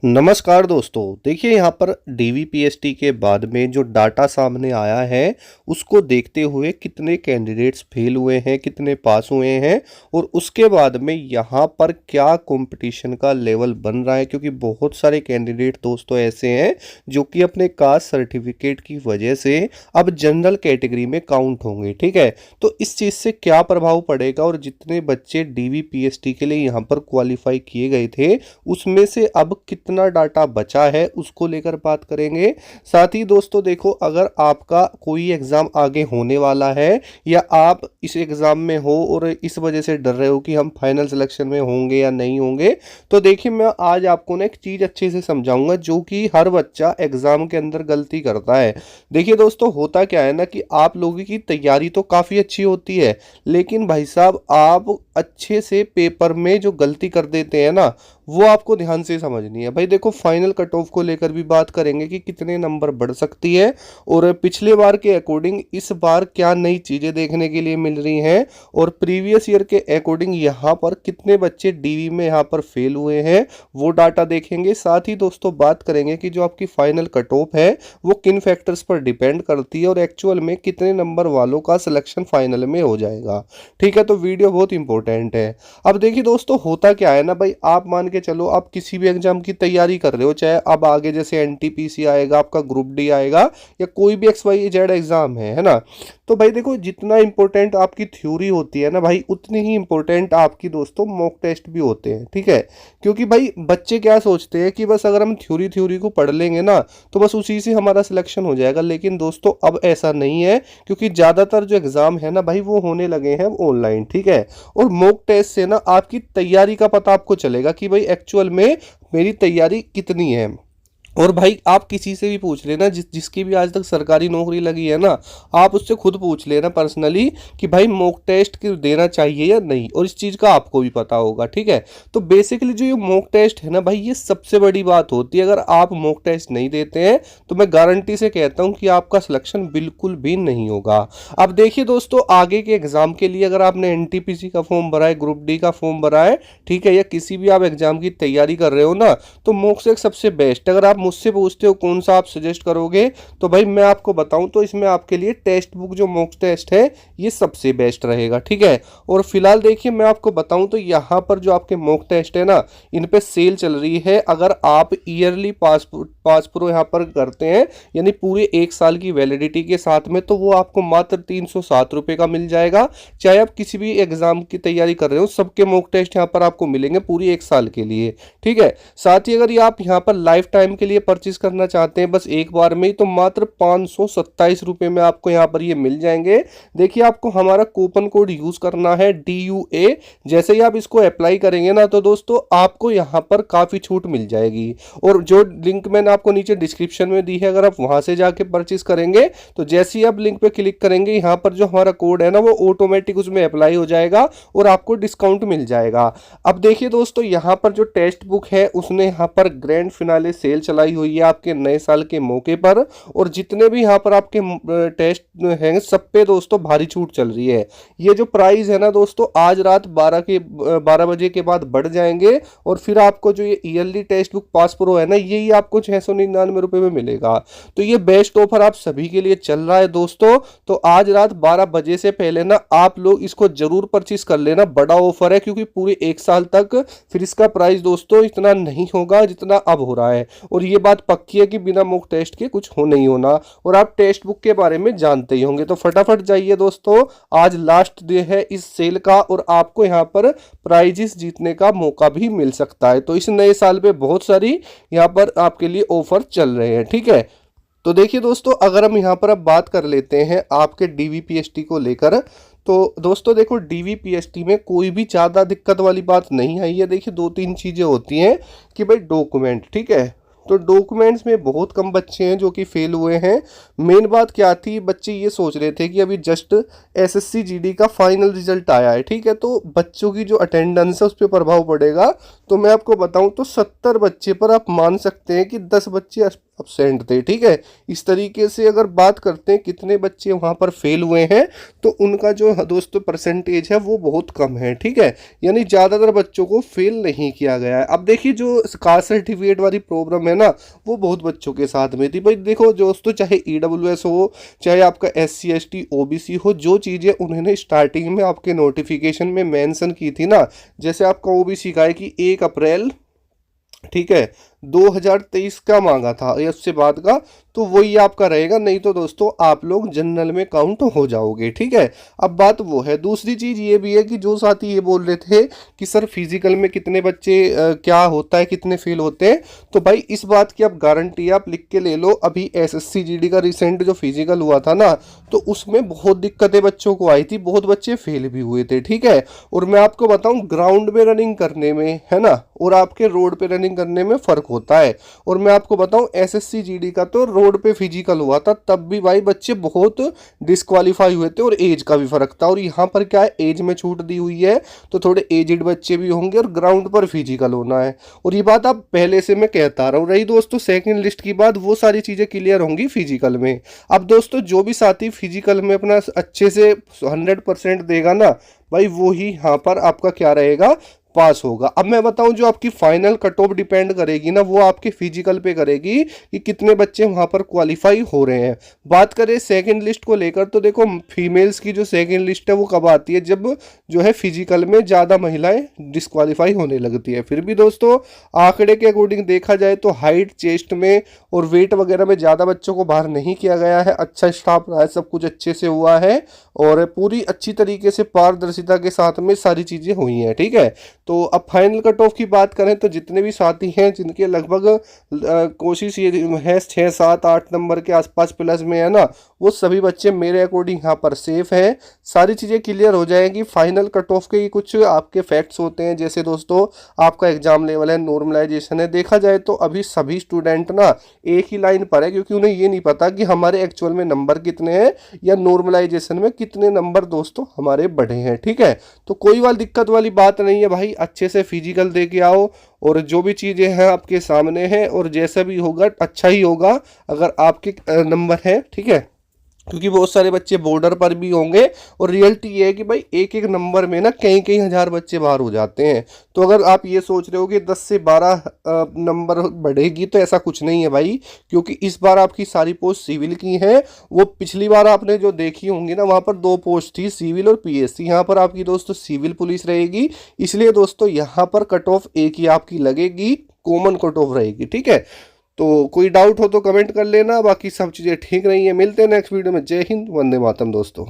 नमस्कार दोस्तों। देखिए यहाँ पर डीवीपीएसटी के बाद में जो डाटा सामने आया है उसको देखते हुए कितने कैंडिडेट्स फेल हुए हैं, कितने पास हुए हैं और उसके बाद में यहाँ पर क्या कंपटीशन का लेवल बन रहा है, क्योंकि बहुत सारे कैंडिडेट दोस्तों ऐसे हैं जो कि अपने कास्ट सर्टिफिकेट की वजह से अब जनरल कैटेगरी में काउंट होंगे। ठीक है, तो इस चीज़ से क्या प्रभाव पड़ेगा और जितने बच्चे डीवीपीएसटी के लिए यहाँ पर क्वालिफाई किए गए थे उसमें से अब कितना डाटा बचा है उसको लेकर बात करेंगे। साथ ही दोस्तों देखो, अगर आपका कोई एग्जाम आगे होने वाला है या आप इस एग्जाम में हो और इस वजह से डर रहे हो कि हम फाइनल सिलेक्शन में होंगे या नहीं होंगे, तो देखिए मैं आज आपको ना एक चीज अच्छे से समझाऊंगा जो कि हर बच्चा एग्जाम के अंदर गलती करता है। देखिए दोस्तों, होता क्या है ना कि आप लोगों की तैयारी तो काफी अच्छी होती है, लेकिन भाई साहब आप अच्छे से पेपर में जो गलती कर देते हैं ना, वो आपको ध्यान से समझनी है। भाई देखो, फाइनल कट ऑफ को लेकर भी बात करेंगे कि कितने नंबर बढ़ सकती है और पिछले बार के अकॉर्डिंग इस बार क्या नई चीज़ें देखने के लिए मिल रही हैं और प्रीवियस ईयर के अकॉर्डिंग यहाँ पर कितने बच्चे डीवी में यहाँ पर फेल हुए हैं, वो डाटा देखेंगे। साथ ही दोस्तों बात करेंगे कि जो आपकी फाइनल कट ऑफ है वो किन फैक्टर्स पर डिपेंड करती है और एक्चुअल में कितने नंबर वालों का सिलेक्शन फाइनल में हो जाएगा। ठीक है, तो वीडियो बहुत इंपॉर्टेंट है। अब देखिए दोस्तों, होता क्या है ना भाई, आप मान के चलो आप किसी भी एग्जाम की तैयारी कर रहे हो, चाहे अब आगे जैसे एनटीपीसी आएगा, आपका ग्रुप डी आएगा या कोई भी XYZ एग्जाम है ना, तो भाई देखो जितना इंपॉर्टेंट आपकी थ्योरी होती है ना भाई, उतनी ही इंपॉर्टेंट आपकी दोस्तों मॉक टेस्ट भी होते हैं। ठीक है, क्योंकि भाई बच्चे क्या सोचते हैं कि बस अगर हम थ्योरी थ्योरी को पढ़ लेंगे ना तो बस उसी से हमारा सिलेक्शन हो जाएगा, लेकिन दोस्तों अब ऐसा नहीं है, क्योंकि ज़्यादातर जो एग्जाम है ना भाई वो होने लगे हैं ऑनलाइन। ठीक है, और मॉक टेस्ट से ना आपकी तैयारी का पता आपको चलेगा कि भाई एक्चुअल में मेरी तैयारी कितनी है। और भाई आप किसी से भी पूछ लेना, जिसकी भी आज तक सरकारी नौकरी लगी है ना, आप उससे खुद पूछ लेना पर्सनली कि भाई मॉक टेस्ट देना चाहिए या नहीं, और इस चीज़ का आपको भी पता होगा। ठीक है, तो बेसिकली जो ये मॉक टेस्ट है ना भाई, ये सबसे बड़ी बात होती है। अगर आप मॉक टेस्ट नहीं देते हैं तो मैं गारंटी से कहता हूं कि आपका सिलेक्शन बिल्कुल भी नहीं होगा। अब देखिए दोस्तों, आगे के एग्जाम के लिए अगर आपने एनटीपीसी का फॉर्म भरा है, ग्रुप डी का फॉर्म भरा है, ठीक है, या किसी भी आप एग्जाम की तैयारी कर रहे हो ना, तो मॉक से सबसे बेस्ट, अगर आप मुझसे पूछते हो कौन सा आप सजेस्ट करोगे, तो भाई मैं आपको बताऊं तो इसमें आपके लिए टेक्स्ट बुक जो मॉक टेस्ट है ये सबसे बेस्ट रहेगा। ठीक है, और फिलहाल देखिए मैं आपको बताऊं तो यहाँ पर जो आपके मॉक टेस्ट है ना, इन पे सेल चल रही है। अगर आप ईयरली पास प्रो यहाँ पर करते हैं, यानी पूरे 1 साल की वैलिडिटी के साथ में, तो वो आपको मात्र 307 रुपये का मिल जाएगा। चाहे आप किसी भी एग्जाम की तैयारी कर रहे हो, सबके मॉक टेस्ट यहाँ पर आपको मिलेंगे पूरी 1 साल के लिए। ठीक है, साथ ही अगर ये आप यहाँ पर लाइफ टाइम के लिए परचेज करना चाहते हैं बस एक बार में ही, तो मात्र 527 रुपये में आपको यहाँ पर ये मिल जाएंगे। देखिए, आपको हमारा कूपन कोड यूज करना है DUA। जैसे ही आप इसको अप्लाई करेंगे ना, तो दोस्तों आपको यहाँ पर काफी छूट मिल जाएगी, और जो लिंक मैंने आपको नीचे डिस्क्रिप्शन में दी है, अगर आप वहां से जाके परचेज करेंगे तो जैसे ही आप लिंक पे क्लिक करेंगे, यहाँ पर जो हमारा कोड है ना वो ऑटोमेटिक उसमें अप्लाई हो जाएगा और आपको डिस्काउंट मिल जाएगा। अब देखिए दोस्तों, यहाँ पर जो टेक्स्ट बुक है उसने यहाँ पर ग्रैंड फिनाले सेल चलाई हुई है आपके नए साल के मौके पर, और जितने भी यहाँ पर आपके टेस्ट हैं सब पे दोस्तों भारी छूट चल रही है। ये जो प्राइस है ना दोस्तों, आज रात 12 बजे के बाद बढ़ जाएंगे, और फिर आपको जो ये yearly text book pass pro है ना, यही आपको 699 रुपये में मिलेगा। तो ये बेस्ट ऑफर आप सभी के लिए चल रहा है दोस्तों। तो आज रात 12 बजे से पहले ना आप लोग इसको जरूर परचेज कर लेना, बड़ा ऑफर है, क्योंकि पूरे 1 साल तक फिर इसका प्राइस दोस्तों इतना नहीं होगा जितना अब हो रहा है। और ये बात पक्की है कि बिना मॉक टेस्ट के कुछ हो नहीं होना, और आप टेक्स्ट बुक के बारे में जानते ही होंगे। तो फटाफट जाइए दोस्तों, आज लास्ट डे है इस सेल का, और आपको यहाँ पर प्राइजेस जीतने का मौका भी मिल सकता है। तो इस नए साल पे बहुत सारी यहाँ पर आपके लिए ऑफर चल रहे हैं। ठीक है, तो देखिए दोस्तों, अगर हम यहाँ पर अब बात कर लेते हैं आपके डीवीपीएसटी को लेकर, तो दोस्तों देखो, डीवीपीएसटी में कोई भी ज़्यादा दिक्कत वाली बात नहीं आई है। देखिए, 2-3 चीज़ें होती हैं कि भाई डॉक्यूमेंट, ठीक है, तो डॉक्यूमेंट्स में बहुत कम बच्चे हैं जो कि फेल हुए हैं। मेन बात क्या थी, बच्चे ये सोच रहे थे कि अभी जस्ट एसएससी जीडी का फाइनल रिजल्ट आया है, ठीक है, तो बच्चों की जो अटेंडेंस है उस पर प्रभाव पड़ेगा। तो मैं आपको बताऊं तो 70 बच्चे पर आप मान सकते हैं कि 10 बच्चे absent थे, ठीक है। इस तरीके से अगर बात करते हैं कितने बच्चे वहाँ पर फेल हुए हैं, तो उनका जो दोस्तों परसेंटेज है वो बहुत कम है, ठीक है। यानी ज़्यादातर बच्चों को फेल नहीं किया गया है। अब देखिए जो कास्ट सर्टिफिकेट वाली प्रॉब्लम है ना, वो बहुत बच्चों के साथ में थी। भाई देखो दोस्तों, चाहे EWS हो, चाहे आपका SC ST OBC हो, जो चीज़ें उन्होंने स्टार्टिंग में आपके नोटिफिकेशन में मेंशन की थी ना, जैसे आपका OBC का है कि 1 अप्रैल, ठीक है, 2023 का मांगा था या उससे बाद का, तो वही आपका रहेगा, नहीं तो दोस्तों आप लोग जनरल में काउंट हो जाओगे, ठीक है। अब बात वो है। दूसरी चीज़ ये भी है कि जो साथी ये बोल रहे थे कि सर फिजिकल में कितने बच्चे क्या होता है, कितने फेल होते हैं, तो भाई इस बात की आप गारंटी आप लिख के ले लो। अभी SSC GD का रिसेंट जो फिजिकल हुआ था ना, तो उसमें बहुत दिक्कतें बच्चों को आई थी, बहुत बच्चे फेल भी हुए थे, ठीक है। और मैं आपको बताऊं, ग्राउंड में रनिंग करने में है ना, और आपके रोड पे रनिंग करने में फ़र्क होता है। और मैं आपको बताऊं, SSC GD का तो रोड पे फिजिकल हुआ था, तब भी भाई बच्चे बहुत डिस्क्वालीफाई हुए थे, और एज का भी फ़र्क था। और यहाँ पर क्या है, एज में छूट दी हुई है, तो थोड़े एजड बच्चे भी होंगे, और ग्राउंड पर फिजिकल होना है। और ये बात आप पहले से मैं कहता रहा हूँ। रही दोस्तों सेकेंड लिस्ट की बात, वो सारी चीज़ें क्लियर होंगी फिजिकल में। अब दोस्तों जो भी साथी फिजिकल में अपना अच्छे से 100% देगा ना भाई, वो ही यहाँ पर आपका क्या रहेगा, पास होगा। अब मैं बताऊं, जो आपकी फाइनल कट ऑफ डिपेंड करेगी ना, वो आपके फिजिकल पे करेगी कि कितने बच्चे वहां पर क्वालिफाई हो रहे हैं। बात करें सेकंड लिस्ट को लेकर, तो देखो फीमेल्स की जो सेकंड लिस्ट है वो कब आती है, जब जो है फिजिकल में ज़्यादा महिलाएं डिस्क्वालीफाई होने लगती है। फिर भी दोस्तों आंकड़े के अकॉर्डिंग देखा जाए तो हाइट, चेस्ट में और वेट वगैरह में ज़्यादा बच्चों को बाहर नहीं किया गया है। अच्छा स्टाफ रहा है, सब कुछ अच्छे से हुआ है, और पूरी अच्छी तरीके से पारदर्शिता के साथ में सारी चीज़ें हुई हैं, ठीक है। तो अब फाइनल कट ऑफ की बात करें, तो जितने भी साथी हैं जिनके लगभग कोशिश ये है 6 7 8 नंबर के आसपास प्लस में है ना, वो सभी बच्चे मेरे अकॉर्डिंग यहाँ पर सेफ हैं। सारी चीज़ें क्लियर हो जाएंगी। फाइनल कट ऑफ के कुछ आपके फैक्ट्स होते हैं, जैसे दोस्तों आपका एग्जाम लेवल है, नॉर्मलाइजेशन है। देखा जाए तो अभी सभी स्टूडेंट ना एक ही लाइन पर है, क्योंकि उन्हें ये नहीं पता कि हमारे एक्चुअल में नंबर कितने हैं, या नॉर्मलाइजेशन में कितने नंबर दोस्तों हमारे बढ़े हैं, ठीक है। तो कोई वाली दिक्कत वाली बात नहीं है भाई, अच्छे से फिजिकल दे के आओ, और जो भी चीज़ें हैं आपके सामने हैं, और जैसा भी होगा अच्छा ही होगा अगर आपके नंबर हैं, ठीक है। क्योंकि बहुत सारे बच्चे बॉर्डर पर भी होंगे, और रियलिटी ये है कि भाई एक एक नंबर में ना कई कई हज़ार बच्चे बाहर हो जाते हैं। तो अगर आप ये सोच रहे हो कि 10 से 12 नंबर बढ़ेगी, तो ऐसा कुछ नहीं है भाई, क्योंकि इस बार आपकी सारी पोस्ट सिविल की हैं। वो पिछली बार आपने जो देखी होंगी ना, वहाँ पर 2 पोस्ट थी, सिविल और PSC। यहाँ पर आपकी दोस्तों सिविल पुलिस रहेगी, इसलिए दोस्तों यहाँ पर कट ऑफ एक ही आपकी लगेगी, कॉमन कट ऑफ रहेगी, ठीक है। तो कोई डाउट हो तो कमेंट कर लेना, बाकी सब चीज़ें ठीक रही हैं। मिलते हैं नेक्स्ट वीडियो में। जय हिंद, वंदे मातरम दोस्तों।